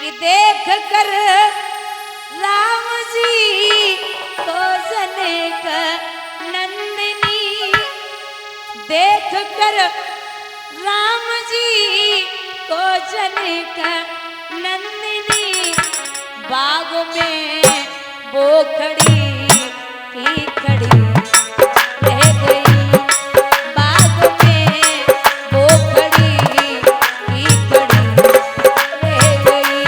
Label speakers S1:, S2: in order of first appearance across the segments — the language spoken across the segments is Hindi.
S1: कि देख कर राम जी को जनक नंदिनी, देख कर राम जी को जनक नंदिनी, बाग में वो खड़ी की खड़ी रह गई, बाग में वो खड़ी की खड़ी रह गई।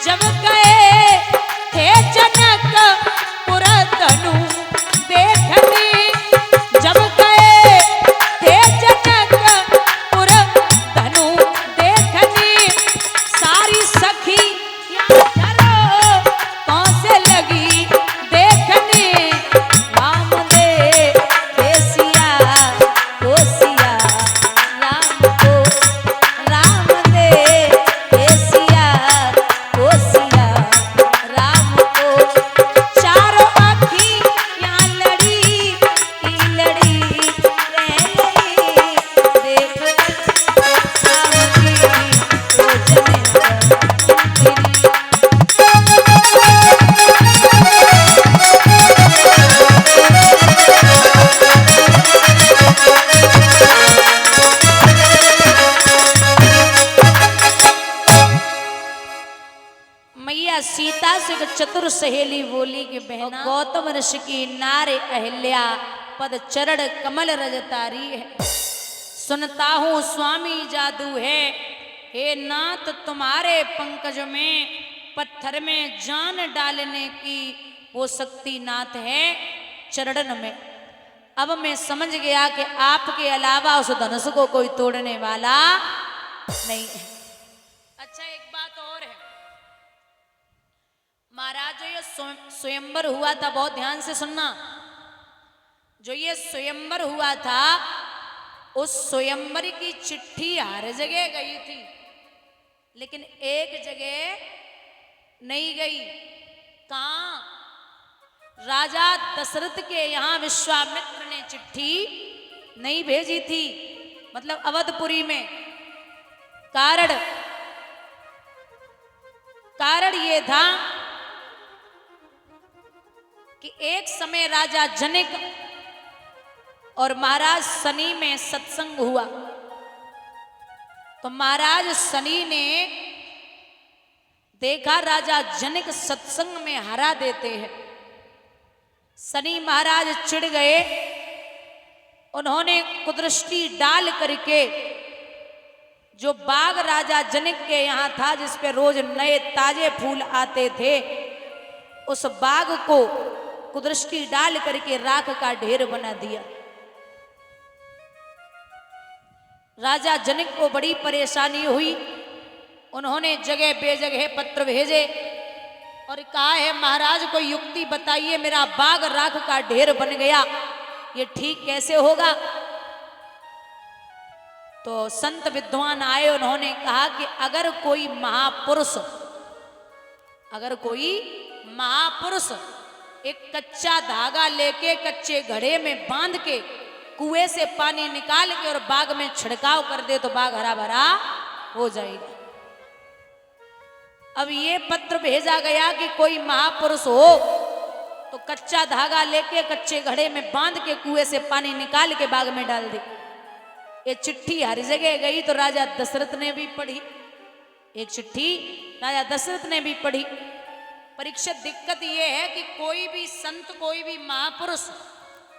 S1: जब गए थे जनकपुर तनु देखने, जब गए थे जनकपुर तनु देखने, सारी सखी यारो कौन से लगी देखने, राम दे सिया को सिया राम को, राम दे सिया को सिया राम को, चारों अखियां लड़ी की लड़ी रह गई, देख राम जी को जनक नंदिनी। मैया सीता से एक चतुर सहेली बोली कि बहना, गौतम ऋषि की नारे अहिल्या पद चरण कमल रजतारी है, सुनता हूँ स्वामी जादू है, हे नाथ तुम्हारे पंकज में पत्थर में जान डालने की वो शक्ति नाथ है चरण में। अब मैं समझ गया कि आपके अलावा उस धनुष को कोई तोड़ने वाला नहीं है। अच्छा, एक बात और है महाराज, जो ये स्वयंवर हुआ था, बहुत ध्यान से सुनना, जो ये स्वयंवर हुआ था उस स्वयंवर की चिट्ठी हर जगह गई थी, लेकिन एक जगह नहीं गई। कहां? राजा दशरथ के यहां विश्वामित्र ने चिट्ठी नहीं भेजी थी, मतलब अवधपुरी में। कारण ये था कि एक समय राजा जनक और महाराज शनि में सत्संग हुआ, तो महाराज शनि ने देखा राजा जनक सत्संग में हरा देते हैं। शनि महाराज चिढ़ गए, उन्होंने कुदृष्टि डाल करके जो बाग राजा जनक के यहाँ था, जिस पे रोज नए ताजे फूल आते थे, उस बाग को कुदृष्टि डाल करके राख का ढेर बना दिया। राजा जनक को बड़ी परेशानी हुई, उन्होंने जगह बेजगह पत्र भेजे और कहा है महाराज कोई युक्ति बताइए, मेरा बाग राख का ढेर बन गया, ये ठीक कैसे होगा। तो संत विद्वान आए, उन्होंने कहा कि अगर कोई महापुरुष एक कच्चा धागा लेके कच्चे घड़े में बांध के कुएं से पानी निकाल के और बाग में छिड़काव कर दे तो बाग हरा भरा हो जाएगा। अब ये पत्र भेजा गया कि कोई महापुरुष हो तो कच्चा धागा लेके कच्चे घड़े में बांध के कुएं से पानी निकाल के बाग में डाल दे। ये चिट्ठी हर जगह गई तो राजा दशरथ ने भी पढ़ी, एक चिट्ठी राजा दशरथ ने भी पढ़ी। परीक्षित, दिक्कत ये है कि कोई भी संत, कोई भी महापुरुष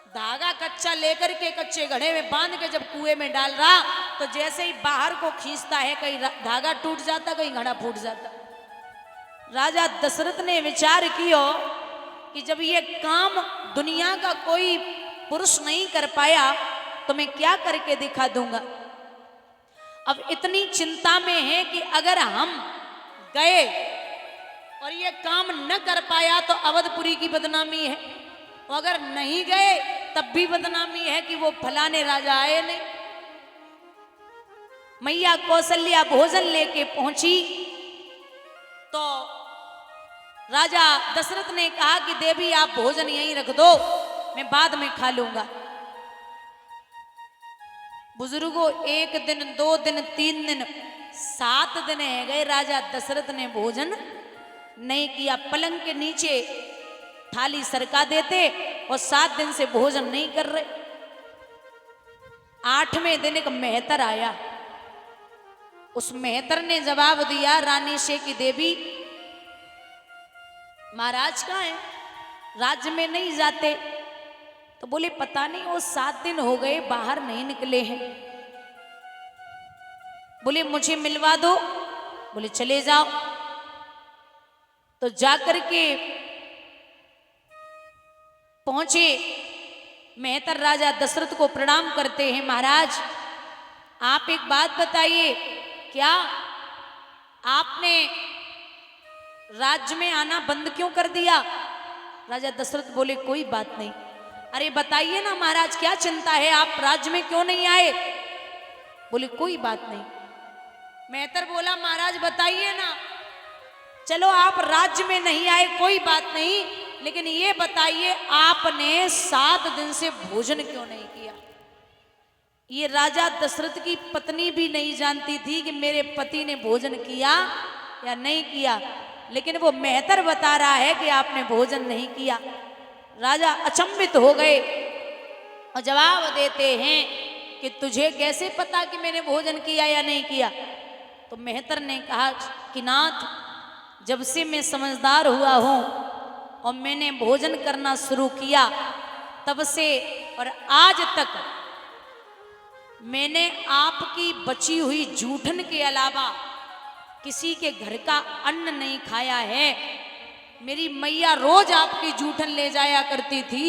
S1: धागा कच्चा लेकर के कच्चे घड़े में बांध के जब कुएं में डाल रहा तो जैसे ही बाहर को खींचता है, कहीं धागा टूट जाता, कहीं घड़ा फूट जाता। राजा दशरथ ने विचार किया कि जब ये काम दुनिया का कोई पुरुष नहीं कर पाया तो मैं क्या करके दिखा दूंगा। अब इतनी चिंता में है कि अगर हम गए और ये काम न कर पाया तो अवधपुरी की बदनामी है, और अगर नहीं गए तब भी बदनामी है कि वो फलाने राजा आए नहीं। मैया कौशल्या भोजन लेके पहुंची तो राजा दशरथ ने कहा कि देवी आप भोजन यहीं रख दो, मैं बाद में खा लूंगा। बुजुर्गों, 1 दिन 2 दिन 3 दिन 7 दिन है गए, राजा दशरथ ने भोजन नहीं किया। पलंग के नीचे थाली सरका देते और 7 दिन से भोजन नहीं कर रहे। 8वें दिन एक मेहतर आया, उस मेहतर ने जवाब दिया रानी से कि देवी महाराज कहाँ है, राज्य में नहीं जाते? तो बोले पता नहीं, वो 7 दिन हो गए बाहर नहीं निकले हैं। बोले मुझे मिलवा दो। बोले चले जाओ। तो जाकर के पहुंचे, मेहतर राजा दशरथ को प्रणाम करते हैं, महाराज आप एक बात बताइए, क्या आपने राज्य में आना बंद क्यों कर दिया? राजा दशरथ बोले कोई बात नहीं। अरे बताइए ना महाराज, क्या चिंता है, आप राज्य में क्यों नहीं आए? बोले कोई बात नहीं। मेहतर बोला महाराज बताइए ना। चलो आप राज्य में नहीं आए कोई बात नहीं, लेकिन ये बताइए आपने 7 दिन से भोजन क्यों नहीं किया? ये राजा दशरथ की पत्नी भी नहीं जानती थी कि मेरे पति ने भोजन किया या नहीं किया, लेकिन वो मेहतर बता रहा है कि आपने भोजन नहीं किया। राजा अचंभित हो गए और जवाब देते हैं कि तुझे कैसे पता कि मैंने भोजन किया या नहीं किया? तो मेहतर ने कहा कि नाथ, जब से मैं समझदार हुआ हूं और मैंने भोजन करना शुरू किया तब से और आज तक मैंने आपकी बची हुई जूठन के अलावा किसी के घर का अन्न नहीं खाया है। मेरी मैया रोज आपकी जूठन ले जाया करती थी,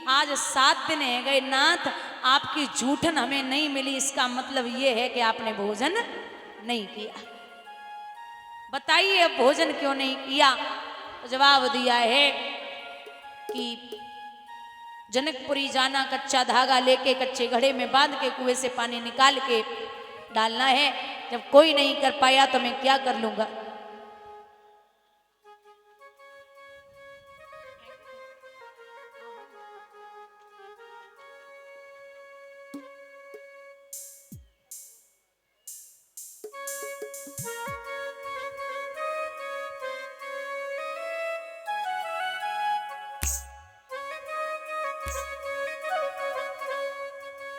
S1: आज 7 दिन है गए नाथ आपकी जूठन हमें नहीं मिली, इसका मतलब ये है कि आपने भोजन नहीं किया। बताइए भोजन क्यों नहीं किया? तो जवाब दिया है कि जनकपुरी जाना, कच्चा धागा लेके कच्चे घड़े में बांध के कुएं से पानी निकाल के डालना है। जब कोई नहीं कर पाया तो मैं क्या कर लूंगा?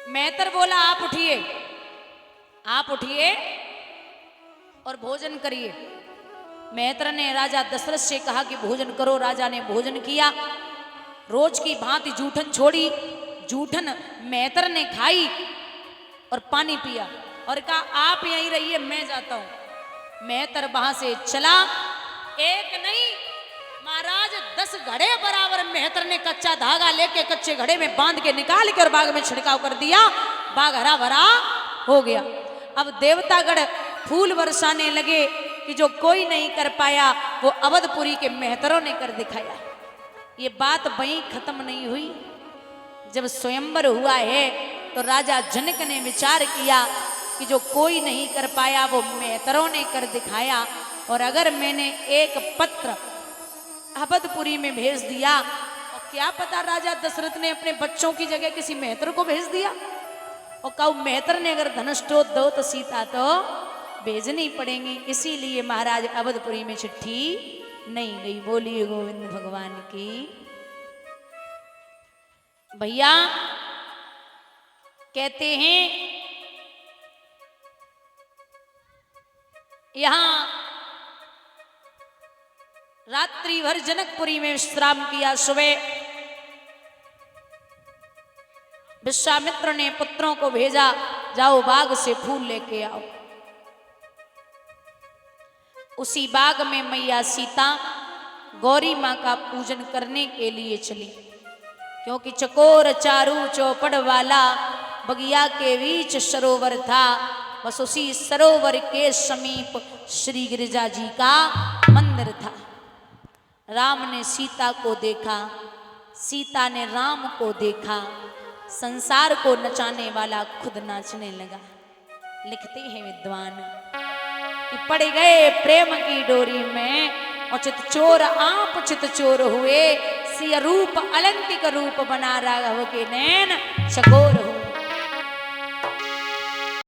S1: मेहतर बोला आप उठिए, आप उठिए और भोजन करिए। मेहतर ने राजा दशरथ से कहा कि भोजन करो। राजा ने भोजन किया, रोज की भांति जूठन छोड़ी। जूठन मेहतर ने खाई और पानी पिया और कहा आप यहीं रहिए, मैं जाता हूं। मेहतर वहां से चला। एक नहीं महाराज 10 घड़े बराबर मेहतर ने कच्चा धागा लेके कच्चे घड़े में बांध के निकाल के और बाग में छिड़काव कर दिया। बाग हरा भरा हो गया। अब देवतागण फूल बरसाने लगे कि जो कोई नहीं कर पाया वो अवधपुरी के मेहतरों ने कर दिखाया। ये बात वहीं खत्म नहीं हुई। जब स्वयंवर हुआ है तो राजा जनक ने विचार किया कि जो कोई नहीं कर पाया वो मेहतरों ने कर दिखाया, और अगर मैंने एक पत्र अवधपुरी में भेज दिया और क्या पता राजा दशरथ ने अपने बच्चों की जगह किसी मेहतर को भेज दिया, और कहो मेहतर ने अगर धनुष दो तो सीता तो भेजनी पड़ेंगी। इसीलिए महाराज अवधपुरी में चिट्ठी नहीं गई। बोलिए गोविंद भगवान की। भैया कहते हैं यहां रात्रि भर जनकपुरी में विश्राम किया। सुबह विश्वामित्र ने पुत्रों को भेजा, जाओ बाग से फूल लेके आओ। उसी बाग में मैया सीता गौरी माँ का पूजन करने के लिए चली, क्योंकि चकोर चारू चौपड़ वाला बगिया के बीच सरोवर था। बस उसी सरोवर के समीप श्री गिरिजा जी का मंदिर था। राम ने सीता को देखा, सीता ने राम को देखा, संसार को नचाने वाला खुद नाचने लगा। लिखते हैं विद्वान कि पड़ गए प्रेम की डोरी में और चित चोर आप चित चोर हुए, सिय रूप अलंकिक रूप बना राघव के नैन चकोर हुए।